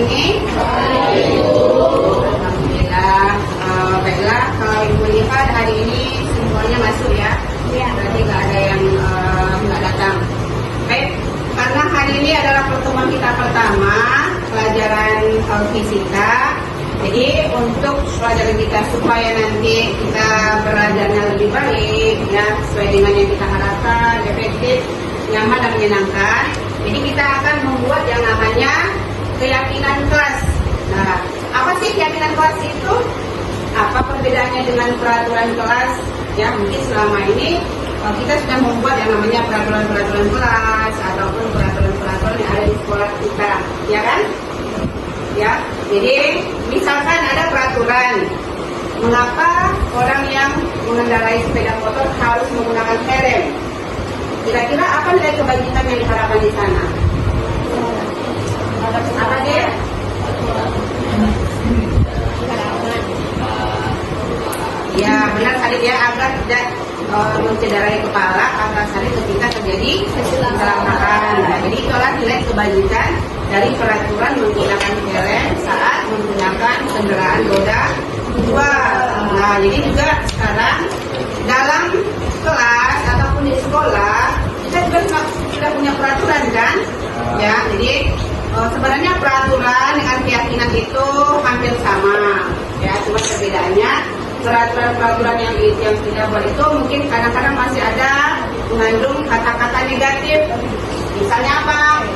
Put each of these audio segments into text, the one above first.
ini? Alhamdulillah. Baiklah, kalau Ibu lihat hari ini semuanya masuk ya. Berarti nggak ada yang nggak datang. Baik, karena hari ini adalah pertemuan kita pertama pelajaran fisika. Jadi untuk pelajaran kita supaya nanti kita belajarnya lebih baik ya, sesuai dengan yang kita harapkan, efektif, nyaman dan menyenangkan. Jadi kita akan membuat yang namanya keyakinan kelas. Nah, apa sih keyakinan kelas itu? Apa perbedaannya dengan peraturan kelas? Ya, mungkin selama ini kita sudah membuat yang namanya peraturan-peraturan kelas ataupun peraturan-peraturan yang ada di sekolah kita, ya kan? Ya, jadi misalkan ada peraturan, mengapa orang yang mengendarai sepeda motor harus menggunakan helm? Kira-kira apa nilai kebajikan yang diharapkan di sana? Apa dia? Ya, benar tadi dia agar tidak mencederai kepala antasari ketika terjadi kecelakaan. Nah, jadi itulah nilai kebajikan dari peraturan menggunakan helm saat menggunakan kendaraan roda 2. Nah, jadi juga sekarang dalam kelas ataupun di sekolah kita juga sudah punya peraturan kan? Ya, jadi sebenarnya peraturan dengan keyakinan itu hampir sama. Ya, cuma perbedaannya peraturan-peraturan yang kita buat itu mungkin kadang-kadang masih ada mengandung kata-kata negatif. Misalnya apa?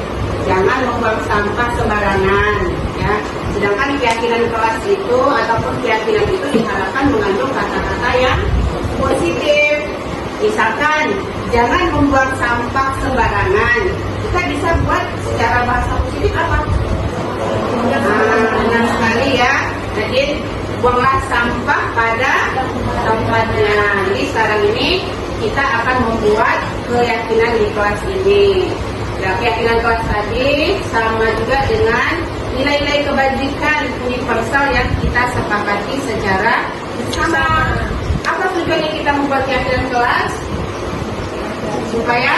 Jangan membuang sampah sembarangan, ya. Sedangkan keyakinan kelas itu ataupun keyakinan itu diharapkan mengandung kata-kata yang positif. Misalkan jangan membuang sampah sembarangan. Kita bisa buat secara bahasa positif apa? Benar sekali ya. Jadi buanglah sampah pada tempatnya. Jadi sekarang ini kita akan membuat keyakinan di kelas ini. Ya, keyakinan kelas tadi sama juga dengan nilai-nilai kebajikan universal yang kita sepakati secara bersama. Apa tujuannya kita membuat keyakinan kelas? Supaya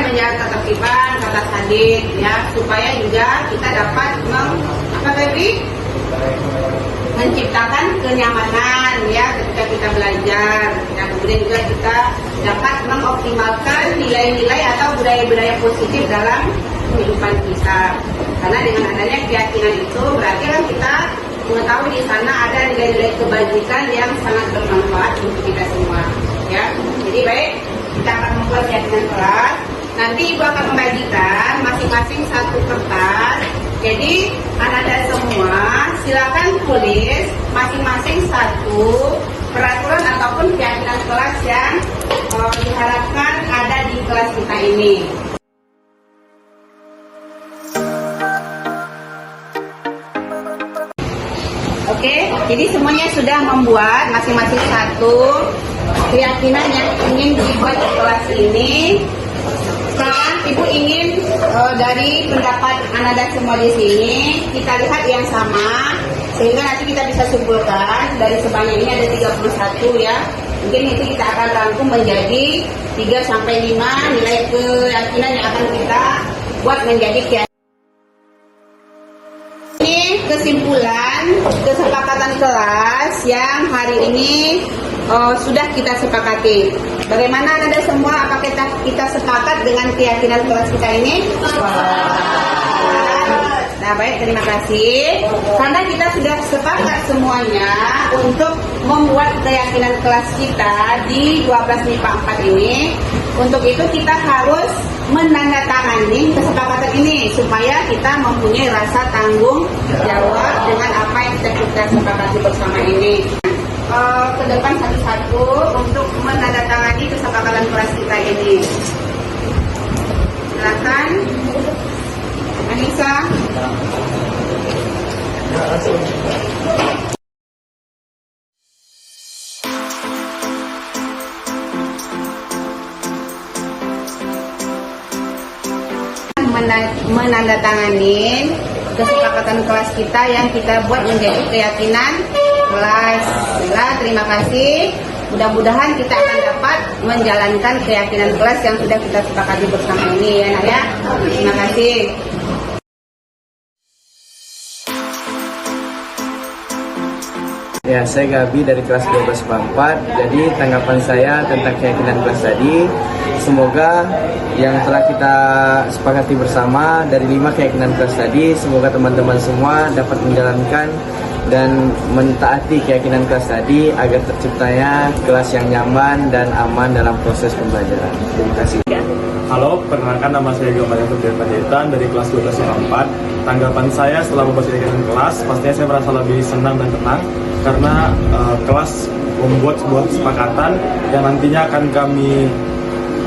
menjaga ketertiban kata tadi, ya, supaya juga kita dapat menciptakan kenyamanan ya ketika kita belajar. Ya, kemudian juga kita dapat mengoptimalkan nilai-nilai atau budaya-budaya positif dalam kehidupan kita. Karena dengan adanya keyakinan itu berarti kan kita mengetahui di sana ada nilai-nilai kebajikan yang sangat bermanfaat untuk kita semua. Ya, jadi baik, kita akan membuat keyakinan kelas. Nanti Ibu akan membagikan masing-masing satu kertas. Jadi anak-anak semua silakan tulis masing-masing satu peraturan ataupun keyakinan kelas yang diharapkan ada di kelas kita ini. Oke, jadi semuanya sudah membuat masing-masing satu keyakinan yang ingin dibuat di kelas ini. Sekarang Ibu ingin dari pendapat anak-anak semua di sini kita lihat yang sama sehingga nanti kita bisa simpulkan dari sebanyak ini ada 31 ya. Mungkin itu kita akan rangkum menjadi 3 sampai 5 nilai keyakinan yang akan kita buat menjadi keyakinan. Ini kesimpulan kesepakatan kelas yang hari ini sudah kita sepakati. Bagaimana Anda semua? Apakah kita sepakat dengan keyakinan kelas kita ini? Nah, baik, terima kasih. Karena kita sudah sepakat semuanya untuk membuat keyakinan kelas kita di 12 MIPA 4 ini. Untuk itu kita harus menandatangani kesepakatan ini supaya kita mempunyai rasa tanggung jawab dengan apa yang kita sepakati bersama ini. Ke depan satu-satu untuk menandatangani kesepakatan kelas kita ini. Silakan, Anissa. Menandatangani kesepakatan kelas kita yang kita buat menjadi keyakinan kelas. Terima kasih. mudah-mudahan kita akan dapat menjalankan keyakinan kelas yang sudah kita sepakati bersama ini ya Nak ya. Terima kasih. Ya, saya Gabi dari kelas 12 IPA 4. Jadi tanggapan saya tentang keyakinan kelas tadi, semoga yang telah kita sepakati bersama dari 5 keyakinan kelas tadi, semoga teman-teman semua dapat menjalankan dan mentaati keyakinan kelas tadi agar terciptanya kelas yang nyaman dan aman dalam proses pembelajaran. Terima kasih. Halo, perkenalkan nama saya Gilman Panjaitan dari kelas 12 IPA 4. Tanggapan saya setelah membahas keyakinan kelas, pastinya saya merasa lebih senang dan tenang karena kelas membuat sebuah kesepakatan yang nantinya akan kami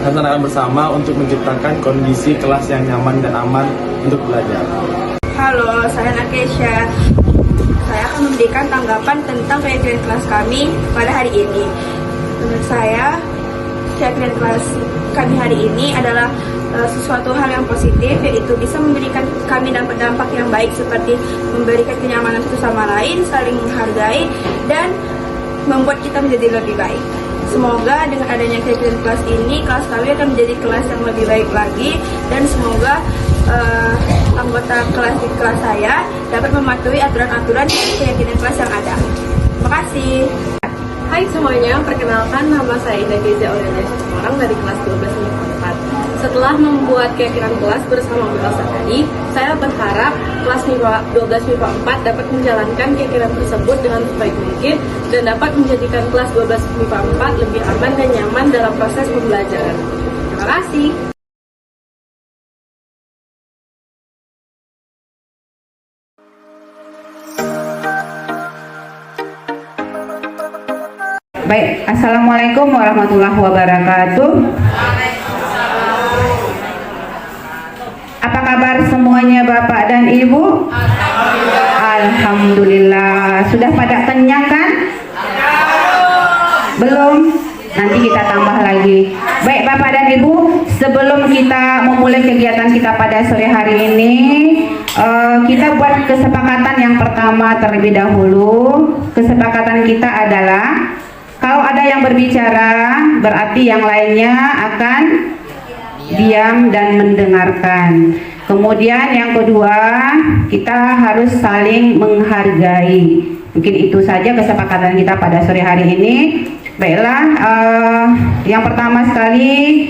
rencanakan bersama untuk menciptakan kondisi kelas yang nyaman dan aman untuk belajar. Halo, saya Nakesha. Saya akan memberikan tanggapan tentang keyakinan kelas kami pada hari ini. Menurut saya, keyakinan kelas kami hari ini adalah sesuatu hal yang positif, yaitu bisa memberikan kami dampak yang baik seperti memberikan kenyamanan satu sama lain, saling menghargai, dan membuat kita menjadi lebih baik. Semoga dengan adanya keyakinan kelas ini, kelas kami akan menjadi kelas yang lebih baik lagi, dan semoga anggota kelas di kelas saya dapat mematuhi aturan-aturan keyakinan kelas yang ada. Terima kasih. Hai semuanya, perkenalkan nama saya Indah Geza Aurelia orang dari kelas 12 MIPA 4. Setelah membuat keyakinan kelas bersama Bu Elsa tadi, saya berharap kelas 12 MIPA 4 dapat menjalankan keyakinan tersebut dengan sebaik mungkin dan dapat menjadikan kelas 12 MIPA 4 lebih aman dan nyaman dalam proses pembelajaran. Terima kasih. Baik, Assalamualaikum warahmatullahi wabarakatuh. Apa kabar semuanya Bapak dan Ibu? Alhamdulillah. Sudah pada kenyang kan? Belum? Nanti kita tambah lagi. Baik Bapak dan Ibu, sebelum kita memulai kegiatan kita pada sore hari ini, kita buat kesepakatan yang pertama terlebih dahulu. Kesepakatan kita adalah kalau ada yang berbicara, berarti yang lainnya akan diam dan mendengarkan. Kemudian yang kedua, kita harus saling menghargai. Mungkin itu saja kesepakatan kita pada sore hari ini. Baiklah, yang pertama sekali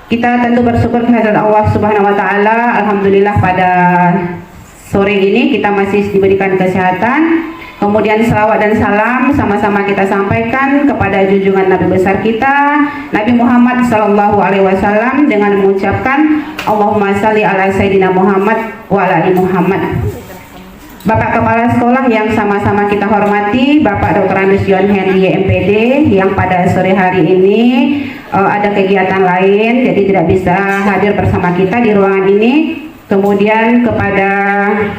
kita tentu bersyukur kehadirat Allah Subhanahu wa taala. Alhamdulillah pada sore ini kita masih diberikan kesehatan. Kemudian selawat dan salam sama-sama kita sampaikan kepada junjungan Nabi besar kita, Nabi Muhammad SAW, dengan mengucapkan Allahumma salli ala Sayyidina Muhammad wa ala ali Muhammad. Bapak Kepala Sekolah yang sama-sama kita hormati, Bapak Dr. Andus Yon Henry MPD, yang pada sore hari ini ada kegiatan lain, jadi tidak bisa hadir bersama kita di ruangan ini. Kemudian kepada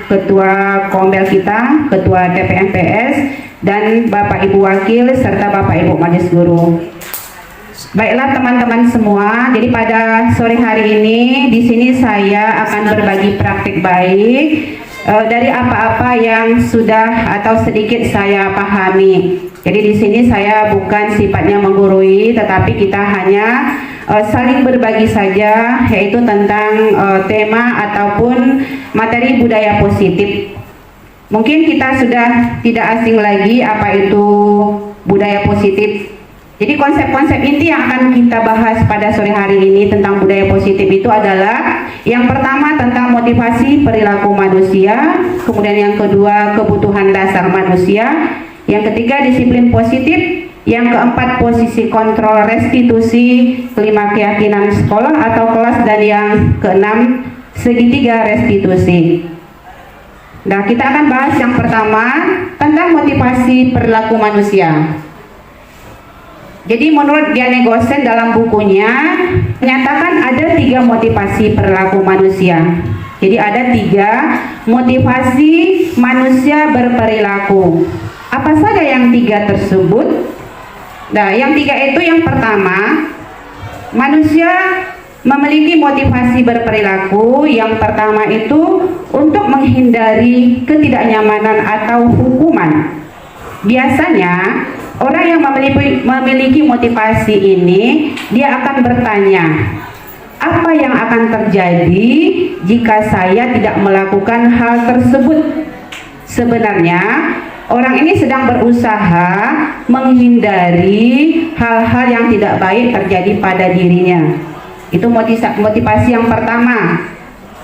Ketua Kombel kita, Ketua TPMPS, dan Bapak Ibu Wakil, serta Bapak Ibu Majelis Guru. Baiklah teman-teman semua, jadi pada sore hari ini di sini saya akan berbagi praktik baik dari apa-apa yang sudah atau sedikit saya pahami. Jadi di sini saya bukan sifatnya menggurui, tetapi kita hanya saling berbagi saja, yaitu tentang tema ataupun materi budaya positif. Mungkin kita sudah tidak asing lagi apa itu budaya positif. Jadi konsep-konsep inti yang akan kita bahas pada sore hari ini tentang budaya positif itu adalah yang pertama tentang motivasi perilaku manusia, kemudian yang kedua kebutuhan dasar manusia, yang ketiga disiplin positif, yang keempat posisi kontrol restitusi, kelima keyakinan sekolah atau kelas, dan yang keenam segitiga restitusi. Nah, kita akan bahas yang pertama tentang motivasi perilaku manusia. Jadi menurut Diane Gosen dalam bukunya menyatakan ada 3 motivasi perilaku manusia. Jadi ada 3 motivasi manusia berperilaku. Apa saja yang 3 tersebut? Nah, yang 3 itu yang pertama, manusia memiliki motivasi berperilaku. Yang pertama itu untuk menghindari ketidaknyamanan atau hukuman. Biasanya Orang yang memiliki motivasi ini, dia akan bertanya, apa yang akan terjadi jika saya tidak melakukan hal tersebut? Sebenarnya, orang ini sedang berusaha menghindari hal-hal yang tidak baik terjadi pada dirinya. Itu motivasi yang pertama.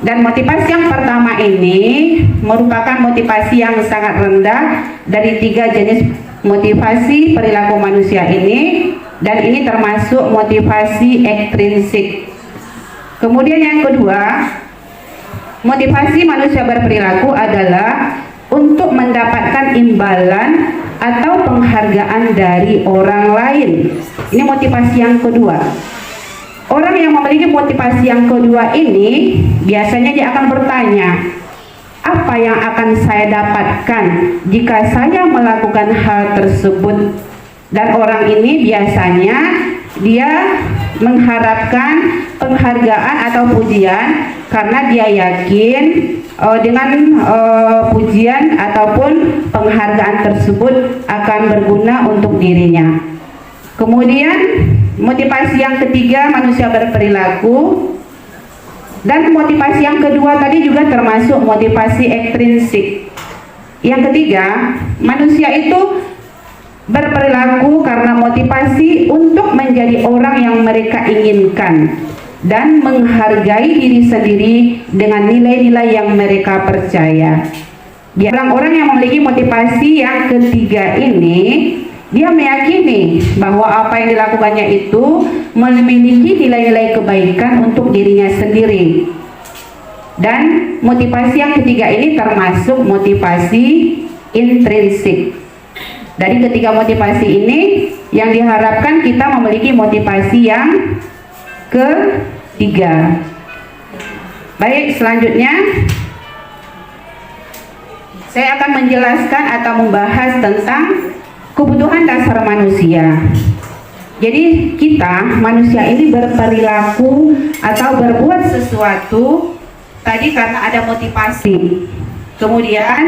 Dan motivasi yang pertama ini merupakan motivasi yang sangat rendah dari 3 jenis motivasi perilaku manusia ini, dan ini termasuk motivasi ekstrinsik. Kemudian yang kedua, motivasi manusia berperilaku adalah untuk mendapatkan imbalan atau penghargaan dari orang lain. Ini motivasi yang kedua. Orang yang memiliki motivasi yang kedua ini biasanya dia akan bertanya, apa yang akan saya dapatkan jika saya melakukan hal tersebut? Dan orang ini biasanya dia mengharapkan penghargaan atau pujian karena dia yakin dengan pujian ataupun penghargaan tersebut akan berguna untuk dirinya. Kemudian motivasi yang ketiga manusia berperilaku, dan motivasi yang kedua tadi juga termasuk motivasi ekstrinsik. Yang ketiga, manusia itu berperilaku karena motivasi untuk menjadi orang yang mereka inginkan dan menghargai diri sendiri dengan nilai-nilai yang mereka percaya. Orang-orang yang memiliki motivasi yang ketiga ini, dia meyakini bahwa apa yang dilakukannya itu memiliki nilai-nilai kebaikan untuk dirinya sendiri. Dan motivasi yang ketiga ini termasuk motivasi intrinsik. Dari ketiga motivasi ini yang diharapkan kita memiliki motivasi yang ketiga. Baik, selanjutnya saya akan menjelaskan atau membahas tentang kebutuhan dasar manusia. Jadi kita manusia ini berperilaku atau berbuat sesuatu tadi karena ada motivasi. Kemudian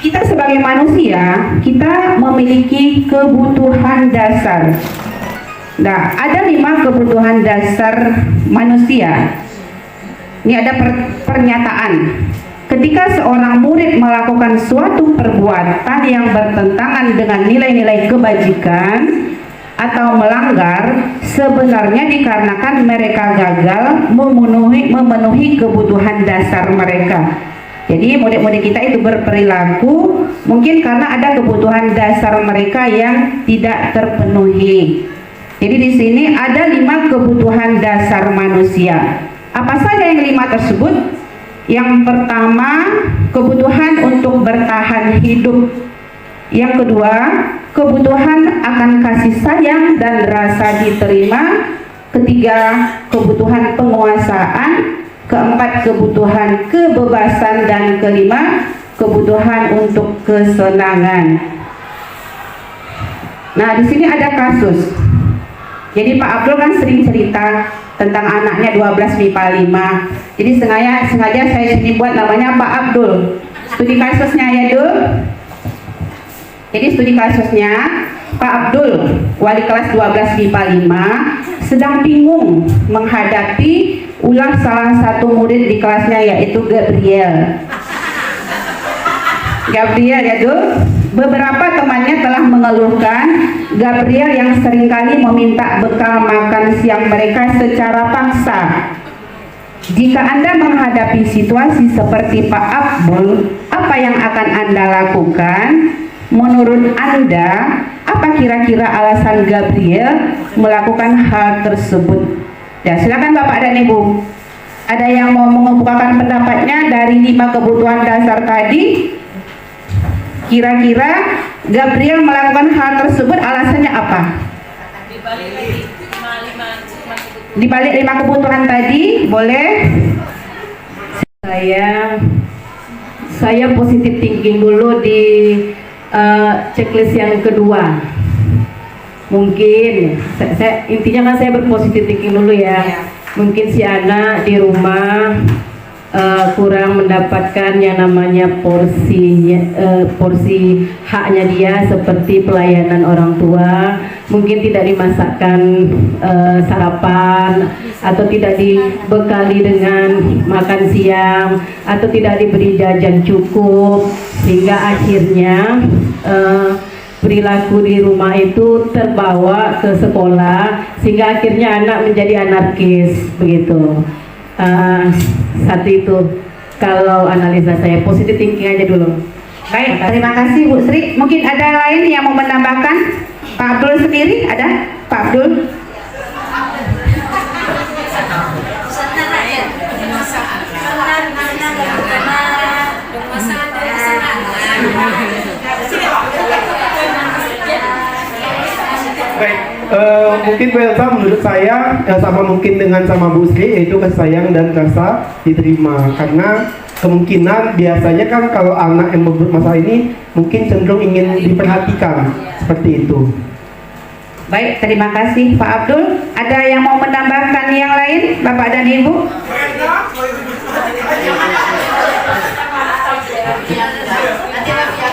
kita sebagai manusia, kita memiliki kebutuhan dasar. Nah, ada 5 kebutuhan dasar manusia. Ini ada pernyataan. Ketika seorang murid melakukan suatu perbuatan yang bertentangan dengan nilai-nilai kebajikan atau melanggar, sebenarnya dikarenakan mereka gagal memenuhi kebutuhan dasar mereka. Jadi murid-murid kita itu berperilaku mungkin karena ada kebutuhan dasar mereka yang tidak terpenuhi. Jadi di sini ada 5 kebutuhan dasar manusia. Apa saja yang 5 tersebut? Yang pertama, kebutuhan untuk bertahan hidup. Yang kedua, kebutuhan akan kasih sayang dan rasa diterima. Ketiga, kebutuhan penguasaan. Keempat, kebutuhan kebebasan. Dan kelima, kebutuhan untuk kesenangan. Nah, di sini ada kasus. Jadi Pak Abdul kan sering cerita tentang anaknya 12 MIPA 5. Jadi sengaja saya sini buat namanya Pak Abdul. Studi kasusnya ya Dul. Jadi studi kasusnya Pak Abdul, wali kelas 12 MIPA 5, sedang bingung menghadapi ulah salah satu murid di kelasnya, yaitu Gabriel. Gabriel ya Dul. Beberapa temannya telah mengeluhkan Gabriel yang seringkali meminta bekal makan siang mereka secara paksa. Jika Anda menghadapi situasi seperti Pak Abdul, apa yang akan Anda lakukan? Menurut Anda, apa kira-kira alasan Gabriel melakukan hal tersebut? Ya, silakan Bapak dan Ibu. Ada yang mau mengemukakan pendapatnya dari 5 kebutuhan dasar tadi? Kira-kira Gabriel melakukan hal tersebut alasannya apa? Di balik 5 kebutuhan tadi, boleh? Saya positive thinking dulu di checklist yang kedua. Mungkin intinya kan saya berpositive thinking dulu ya. Mungkin si anak di rumah kurang mendapatkan yang namanya porsi haknya dia seperti pelayanan orang tua, mungkin tidak dimasakkan sarapan atau tidak dibekali dengan makan siang atau tidak diberi jajan cukup, sehingga akhirnya perilaku di rumah itu terbawa ke sekolah sehingga akhirnya anak menjadi anarkis begitu. Satu itu kalau analisa saya, positif thinking aja dulu. Baik, terima kasih Bu Sri. Mungkin ada lain yang mau menambahkan? Pak Abdul sendiri ada? Pak Abdul? Baik, mungkin Belsa menurut saya sama mungkin dengan sama Bu Sri, yaitu kasih sayang dan rasa diterima. Karena kemungkinan biasanya kan kalau anak yang berbuat masalah ini mungkin cenderung ingin diperhatikan seperti itu. Baik, terima kasih Pak Abdul. Ada yang mau menambahkan yang lain, Bapak dan Ibu?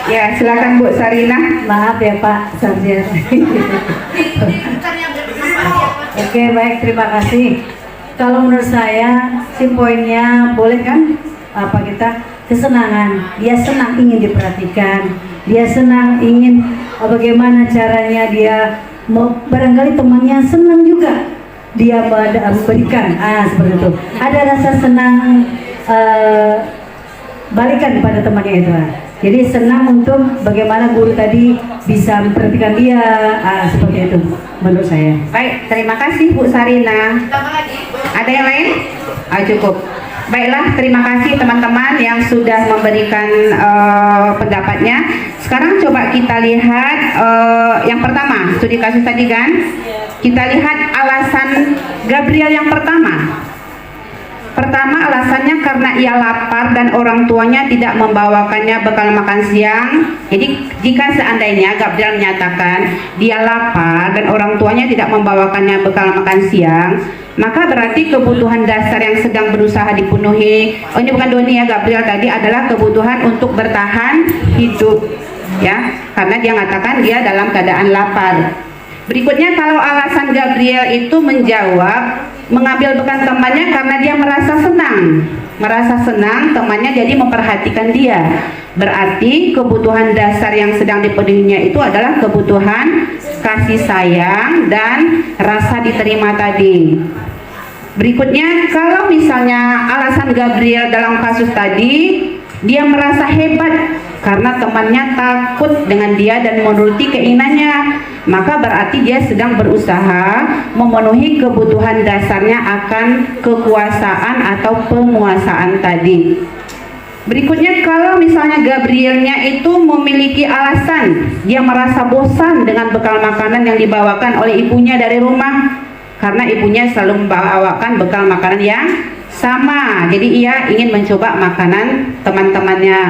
Ya, silakan Bu Sarina. Maaf ya Pak Sarjana. Oke, baik, terima kasih. Kalau menurut saya si poinnya boleh kan apa kita kesenangan. Dia senang ingin diperhatikan. Dia senang ingin bagaimana caranya dia mau, barangkali temannya senang juga dia memberikan seperti itu. Ada rasa senang balikan pada temannya itu. Jadi senang untuk bagaimana guru tadi bisa memperhatikan dia, seperti itu menurut saya. Baik, terima kasih Bu Sarina. Ada yang lain? Cukup. Baiklah, terima kasih teman-teman yang sudah memberikan pendapatnya. Sekarang coba kita lihat yang pertama, studi kasus tadi kan. Kita lihat alasan Gabriel yang pertama. Pertama, alasannya karena ia lapar dan orang tuanya tidak membawakannya bekal makan siang. Jadi jika seandainya Gabriel menyatakan dia lapar dan orang tuanya tidak membawakannya bekal makan siang, maka berarti kebutuhan dasar yang sedang berusaha dipenuhi, ini bukan Doni ya, Gabriel tadi adalah kebutuhan untuk bertahan hidup, ya, karena dia mengatakan dia dalam keadaan lapar. Berikutnya, kalau alasan Gabriel itu menjawab mengambil bekal temannya karena dia merasa senang temannya jadi memperhatikan dia, berarti kebutuhan dasar yang sedang dipenuhinya itu adalah kebutuhan kasih sayang dan rasa diterima tadi. Berikutnya, kalau misalnya alasan Gabriel dalam kasus tadi, dia merasa hebat karena temannya takut dengan dia dan menuruti keinginannya, maka berarti dia sedang berusaha memenuhi kebutuhan dasarnya akan kekuasaan atau penguasaan tadi. Berikutnya, kalau misalnya Gabrielnya itu memiliki alasan, dia merasa bosan dengan bekal makanan yang dibawakan oleh ibunya dari rumah, karena ibunya selalu membawakan bekal makanan yang sama, jadi ia ingin mencoba makanan teman-temannya.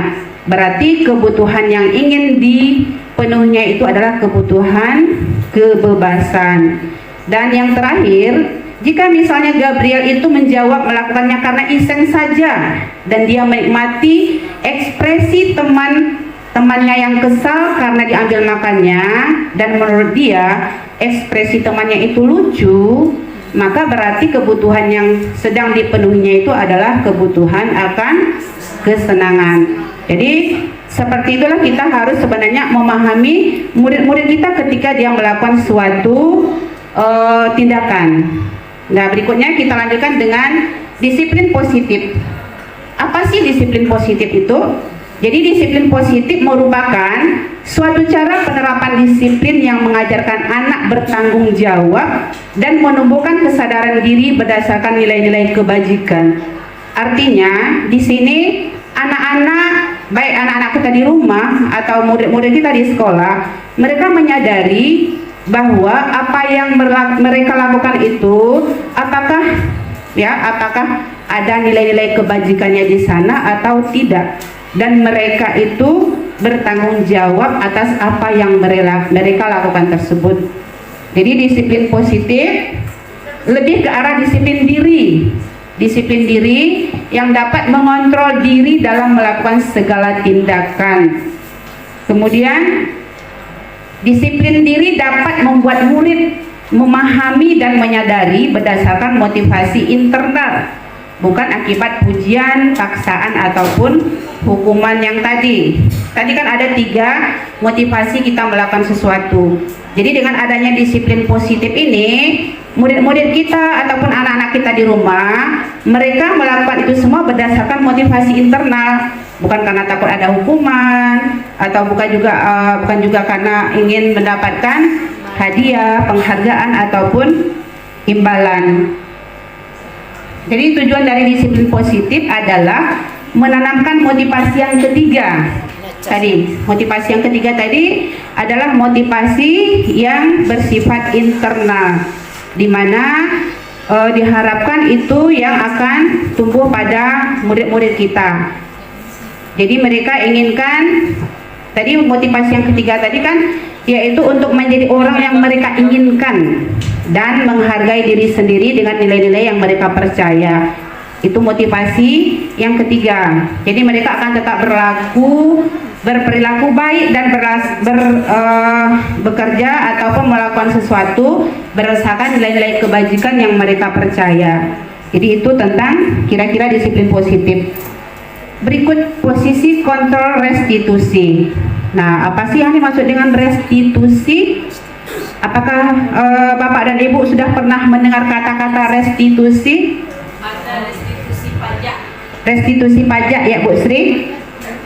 Berarti kebutuhan yang ingin dipenuhinya itu adalah kebutuhan kebebasan. Dan yang terakhir, jika misalnya Gabriel itu menjawab melakukannya karena iseng saja dan dia menikmati ekspresi temannya yang kesal karena diambil makannya dan menurut dia ekspresi temannya itu lucu, maka berarti kebutuhan yang sedang dipenuhinya itu adalah kebutuhan akan kesenangan. Jadi seperti itulah kita harus sebenarnya memahami murid-murid kita ketika dia melakukan suatu tindakan. Nah, berikutnya kita lanjutkan dengan disiplin positif. Apa sih disiplin positif itu? Jadi disiplin positif merupakan suatu cara penerapan disiplin yang mengajarkan anak bertanggung jawab dan menumbuhkan kesadaran diri berdasarkan nilai-nilai kebajikan. Artinya di sini anak-anak, baik anak-anak kita di rumah atau murid-murid kita di sekolah, mereka menyadari bahwa apa yang mereka lakukan itu apakah ada nilai-nilai kebajikannya di sana atau tidak, dan mereka itu bertanggung jawab atas apa yang mereka lakukan tersebut. Jadi disiplin positif lebih ke arah disiplin diri, disiplin diri yang dapat mengontrol diri dalam melakukan segala tindakan. Kemudian disiplin diri dapat membuat murid memahami dan menyadari berdasarkan motivasi internal, bukan akibat pujian, paksaan ataupun hukuman yang tadi. Tadi kan ada 3 motivasi kita melakukan sesuatu. Jadi dengan adanya disiplin positif ini, murid-murid kita ataupun anak-anak kita di rumah, mereka melakukan itu semua berdasarkan motivasi internal, bukan karena takut ada hukuman atau bukan juga karena ingin mendapatkan hadiah, penghargaan ataupun imbalan. Jadi tujuan dari disiplin positif adalah menanamkan motivasi yang ketiga. Motivasi yang ketiga tadi adalah motivasi yang bersifat internal, di mana diharapkan itu yang akan tumbuh pada murid-murid kita. Jadi mereka inginkan, tadi motivasi yang ketiga tadi kan, yaitu untuk menjadi orang yang mereka inginkan dan menghargai diri sendiri dengan nilai-nilai yang mereka percaya. Itu motivasi yang ketiga. Jadi mereka akan tetap berperilaku baik dan bekerja ataupun melakukan sesuatu berdasarkan nilai-nilai kebajikan yang mereka percaya. Jadi itu tentang kira-kira disiplin positif. Berikut posisi kontrol restitusi. Nah, apa sih yang dimaksud dengan restitusi? Apakah Bapak dan Ibu sudah pernah mendengar kata-kata restitusi? Ada restitusi pajak. Restitusi pajak ya Bu Sri?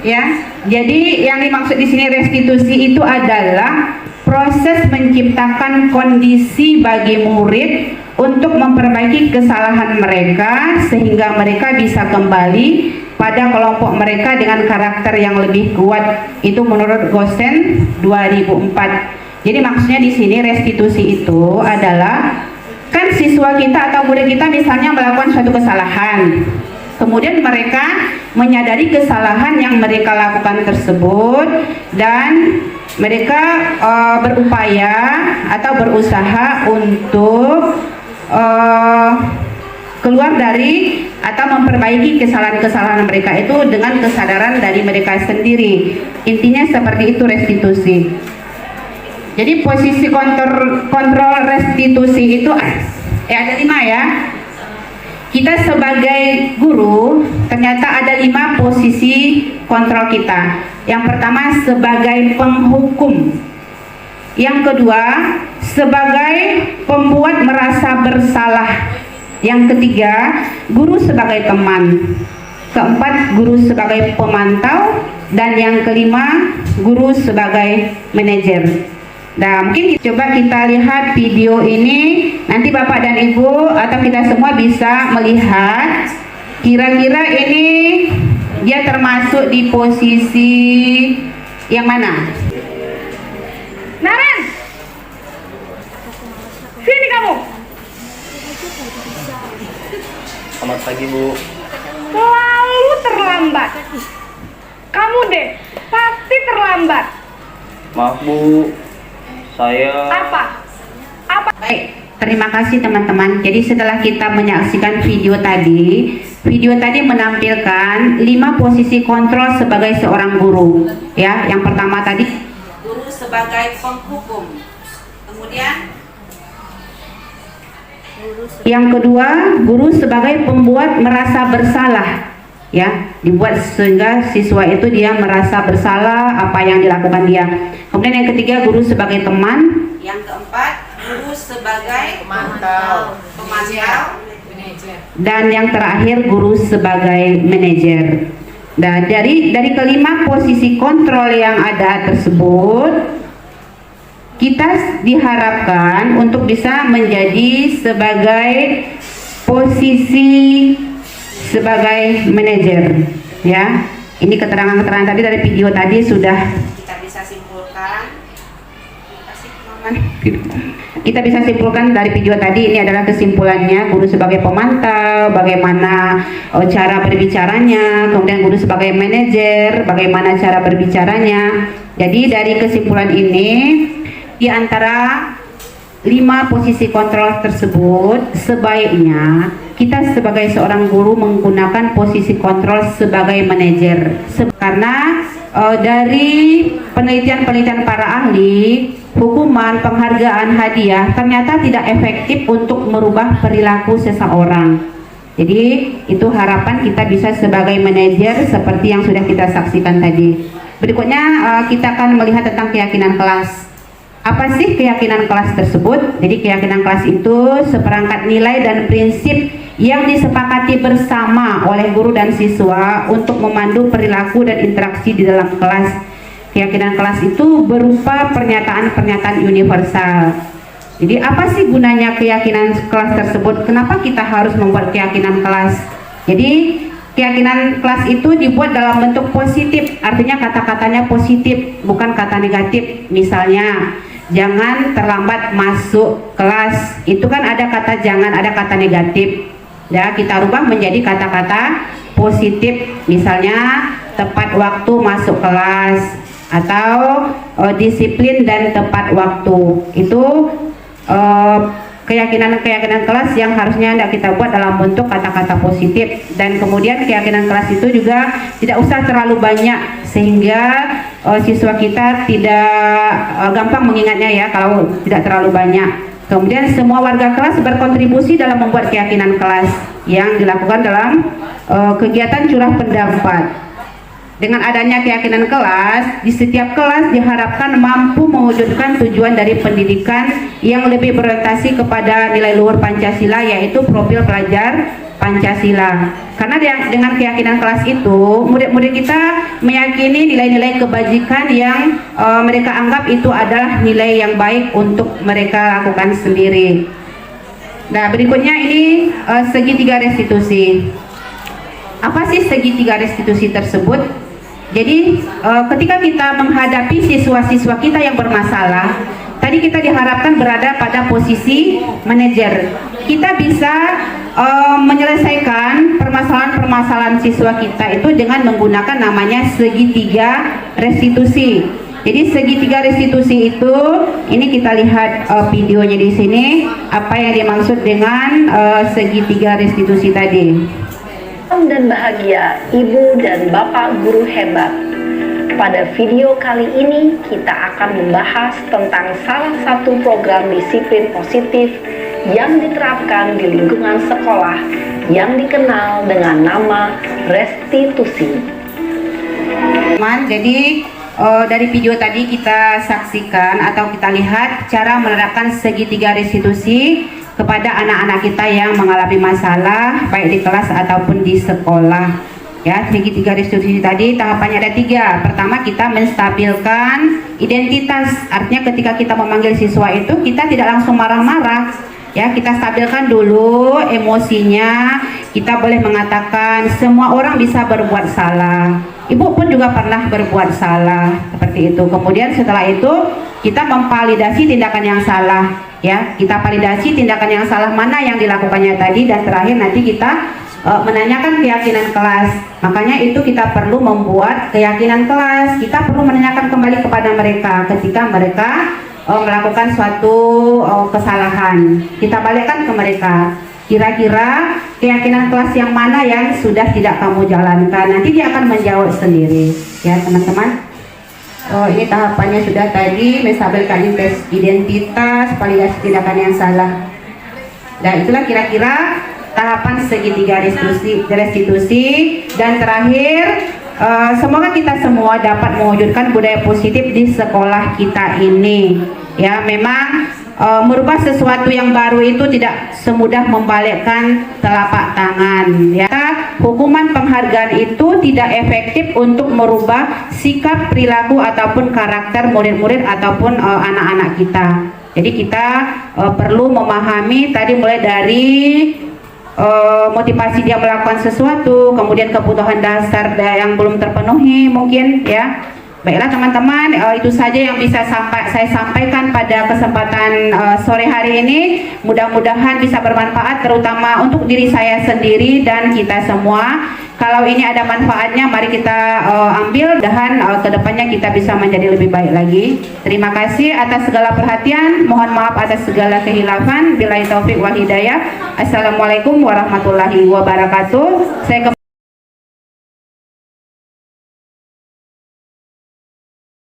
Ya. Jadi yang dimaksud di sini restitusi itu adalah proses menciptakan kondisi bagi murid untuk memperbaiki kesalahan mereka sehingga mereka bisa kembali pada kelompok mereka dengan karakter yang lebih kuat. Itu menurut Gosen 2004. Jadi maksudnya di sini restitusi itu adalah kan siswa kita atau murid kita misalnya melakukan suatu kesalahan. Kemudian mereka menyadari kesalahan yang mereka lakukan tersebut dan mereka berupaya atau berusaha untuk keluar dari atau memperbaiki kesalahan-kesalahan mereka itu dengan kesadaran dari mereka sendiri. Intinya seperti itu restitusi. Jadi posisi kontrol restitusi itu ada 5 ya. Kita sebagai guru ternyata ada 5 posisi kontrol kita. Yang pertama sebagai penghukum. Yang kedua sebagai pembuat merasa bersalah. Yang ketiga guru sebagai teman. Keempat guru sebagai pemantau. Dan yang kelima guru sebagai manajer. Nah, mungkin coba kita lihat video ini. Nanti Bapak dan Ibu atau kita semua bisa melihat kira-kira ini dia termasuk di posisi yang mana? Naren, sini kamu. Selamat pagi Bu. Selalu terlambat. Kamu deh pasti terlambat. Maaf Bu, saya... Apa? Baik, terima kasih teman-teman. Jadi setelah kita menyaksikan video tadi menampilkan 5 posisi kontrol sebagai seorang guru. Ya, yang pertama tadi Guru sebagai penghukum. Kemudian yang kedua, guru sebagai pembuat merasa bersalah. Ya, dibuat sehingga siswa itu dia merasa bersalah apa yang dilakukan dia. Kemudian yang ketiga, guru sebagai teman. yang keempat, guru sebagai pemantau. Dan yang terakhir guru sebagai manajer. Nah, dari kelima posisi kontrol yang ada tersebut, kita diharapkan untuk bisa menjadi sebagai posisi sebagai manajer. Ya, ini keterangan-keterangan tadi dari video tadi sudah Kita bisa simpulkan. Kita bisa simpulkan dari video tadi, ini adalah kesimpulannya. Guru sebagai pemantau, bagaimana cara berbicaranya. Kemudian guru sebagai manajer, bagaimana cara berbicaranya. Jadi dari kesimpulan ini, di antara 5 posisi kontrol tersebut, sebaiknya kita sebagai seorang guru menggunakan posisi kontrol sebagai manajer. Karena dari penelitian-penelitian para ahli, hukuman, penghargaan, hadiah ternyata tidak efektif untuk merubah perilaku seseorang. Jadi itu harapan kita bisa sebagai manajer seperti yang sudah kita saksikan tadi. Berikutnya kita akan melihat tentang keyakinan kelas. Apa sih keyakinan kelas tersebut? Jadi keyakinan kelas itu seperangkat nilai dan prinsip yang disepakati bersama oleh guru dan siswa untuk memandu perilaku dan interaksi di dalam kelas. Keyakinan kelas itu berupa pernyataan-pernyataan universal. Jadi apa sih gunanya keyakinan kelas tersebut? Kenapa kita harus membuat keyakinan kelas? Jadi keyakinan kelas itu dibuat dalam bentuk positif, artinya kata-katanya positif, bukan kata negatif. Misalnya, jangan terlambat masuk kelas. Itu kan ada kata jangan, ada kata negatif. Ya, kita rubah menjadi kata-kata positif. Misalnya, tepat waktu masuk kelas atau disiplin dan tepat waktu. Itu keyakinan-keyakinan kelas yang harusnya tidak kita buat dalam bentuk kata-kata positif. Dan kemudian keyakinan kelas itu juga tidak usah terlalu banyak sehingga siswa kita tidak gampang mengingatnya ya kalau tidak terlalu banyak. Kemudian semua warga kelas berkontribusi dalam membuat keyakinan kelas yang dilakukan dalam kegiatan curah pendapat. Dengan adanya keyakinan kelas, di setiap kelas diharapkan mampu mewujudkan tujuan dari pendidikan yang lebih berorientasi kepada nilai luhur Pancasila, yaitu profil pelajar Pancasila. Karena dengan keyakinan kelas itu, murid-murid kita meyakini nilai-nilai kebajikan yang mereka anggap itu adalah nilai yang baik untuk mereka lakukan sendiri. Nah, berikutnya ini segitiga restitusi. Apa sih segitiga restitusi tersebut? Jadi ketika kita menghadapi siswa-siswa kita yang bermasalah, tadi kita diharapkan berada pada posisi manajer. Kita bisa menyelesaikan permasalahan-permasalahan siswa kita itu dengan menggunakan namanya segitiga restitusi. Jadi segitiga restitusi itu, ini kita lihat videonya di sini, apa yang dimaksud dengan segitiga restitusi tadi. Dan bahagia Ibu dan Bapak guru hebat. Pada video kali ini kita akan membahas tentang salah satu program disiplin positif yang diterapkan di lingkungan sekolah yang dikenal dengan nama restitusi. Jadi dari video tadi kita saksikan atau kita lihat cara menerapkan segitiga restitusi kepada anak-anak kita yang mengalami masalah baik di kelas ataupun di sekolah. Ya, segitiga restitusi tadi tahapannya ada 3. Pertama, kita menstabilkan identitas. Artinya ketika kita memanggil siswa itu kita tidak langsung marah-marah. Ya, kita stabilkan dulu emosinya. Kita boleh mengatakan semua orang bisa berbuat salah. Ibu pun juga pernah berbuat salah, seperti itu. Kemudian setelah itu kita memvalidasi tindakan yang salah. Ya, kita validasi tindakan yang salah mana yang dilakukannya tadi, dan terakhir nanti kita menanyakan keyakinan kelas. Makanya itu kita perlu membuat keyakinan kelas. Kita perlu menanyakan kembali kepada mereka ketika mereka melakukan suatu kesalahan. Kita balikkan ke mereka. Kira-kira keyakinan kelas yang mana yang sudah tidak kamu jalankan? Nanti dia akan menjawab sendiri. Ya, teman-teman. Ini tahapannya sudah tadi, menstabilkan identitas, validasi tindakan yang salah. Dan itulah kira-kira tahapan segitiga restitusi. Dan terakhir, semoga kita semua dapat mewujudkan budaya positif di sekolah kita ini. Ya, memang merubah sesuatu yang baru itu tidak semudah membalikkan telapak tangan. Ya, hukuman penghargaan itu tidak efektif untuk merubah sikap, perilaku ataupun karakter murid-murid ataupun anak-anak kita. Jadi kita perlu memahami tadi mulai dari motivasi dia melakukan sesuatu, kemudian kebutuhan dasar yang belum terpenuhi mungkin ya. Baiklah teman-teman, itu saja yang bisa saya sampaikan pada kesempatan sore hari ini. Mudah-mudahan bisa bermanfaat terutama untuk diri saya sendiri dan kita semua. Kalau ini ada manfaatnya, mari kita ambil dan kedepannya kita bisa menjadi lebih baik lagi. Terima kasih atas segala perhatian. Mohon maaf atas segala kehilafan. Billahi taufik wal hidayah. Assalamualaikum warahmatullahi wabarakatuh.